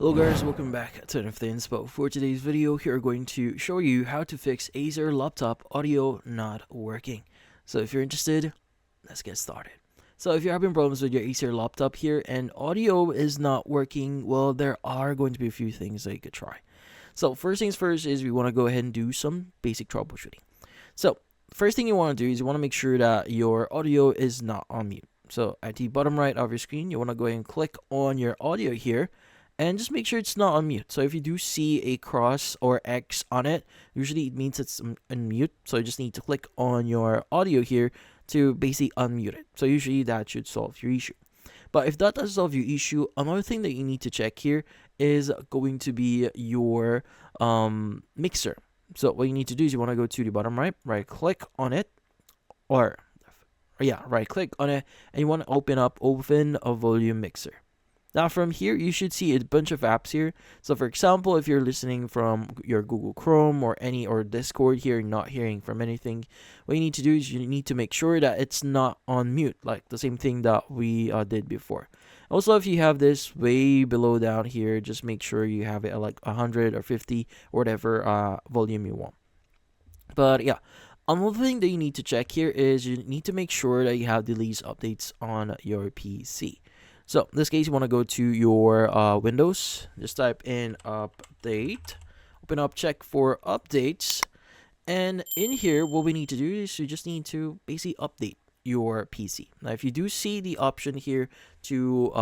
Hello guys, welcome back to NFT Inspo. For today's video, here we're going to show you how to fix Acer laptop audio not working. So if you're interested, let's get started. So if you're having problems with your Acer laptop here and audio is not working, well, there are going to be a few things that you could try. So first things first is we want to go ahead and do some basic troubleshooting. So first thing you want to do is you want to make sure that your audio is not on mute. So at the bottom right of your screen, you want to go ahead and click on your audio here and just make sure it's not on mute. So if you do see a cross or X on it, usually it means it's on mute. So you just need to click on your audio here to basically unmute it. So usually that should solve your issue. But if that doesn't solve your issue, another thing that you need to check here is going to be your mixer. So what you need to do is you want to go to the bottom right click on it, or right click on it, and you want to open a volume mixer. Now from here, you should see a bunch of apps here. So for example, if you're listening from your Google Chrome or Discord here and not hearing from anything, what you need to do is you need to make sure that it's not on mute, like the same thing that we did before. Also, if you have this way below down here, just make sure you have it at like 100 or 50 or whatever volume you want. But yeah, another thing that you need to check here is you need to make sure that you have the latest updates on your PC. So in this case, you want to go to your Windows, just type in update, open up, check for updates, and in here, what we need to do is you just need to basically update your PC. Now, if you do see the option here to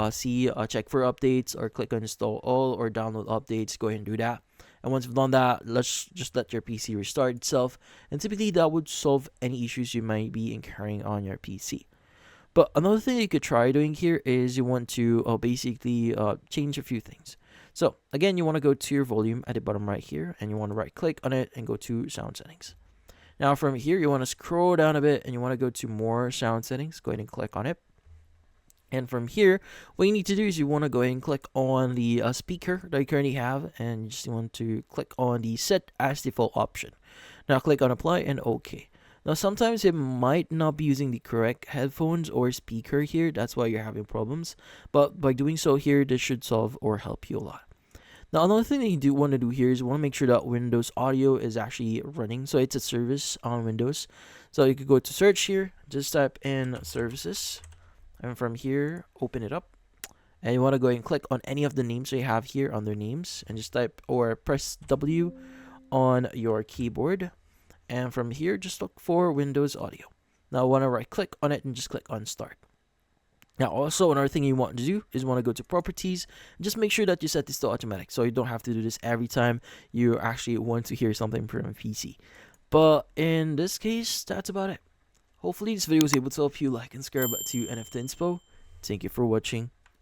check for updates or click on install all or download updates, go ahead and do that. And once you've done that, let's just let your PC restart itself. And typically that would solve any issues you might be incurring on your PC. But another thing you could try doing here is you want to basically change a few things. So again, you want to go to your volume at the bottom right here, and you want to right click on it and go to sound settings. Now from here, you want to scroll down a bit and you want to go to more sound settings. Go ahead and click on it. And from here, what you need to do is you want to go ahead and click on the speaker that you currently have, and you just want to click on the set as default option. Now click on apply and OK. Now sometimes it might not be using the correct headphones or speaker here, that's why you're having problems, but by doing so here, this should solve or help you a lot. Now another thing that you do want to do here is you want to make sure that Windows Audio is actually running, so it's a service on Windows. So you could go to search here, just type in services, and from here, open it up. And you want to go ahead and click on any of the names you have here under names, and just type or press W on your keyboard. And from here, just look for Windows Audio. Now, I want to right click on it and just click on Start. Now, also, another thing you want to do is want to go to Properties and just make sure that you set this to automatic, so you don't have to do this every time you actually want to hear something from a PC. But in this case, that's about it. Hopefully, this video was able to help you. Like and subscribe to NFT Inspo. Thank you for watching.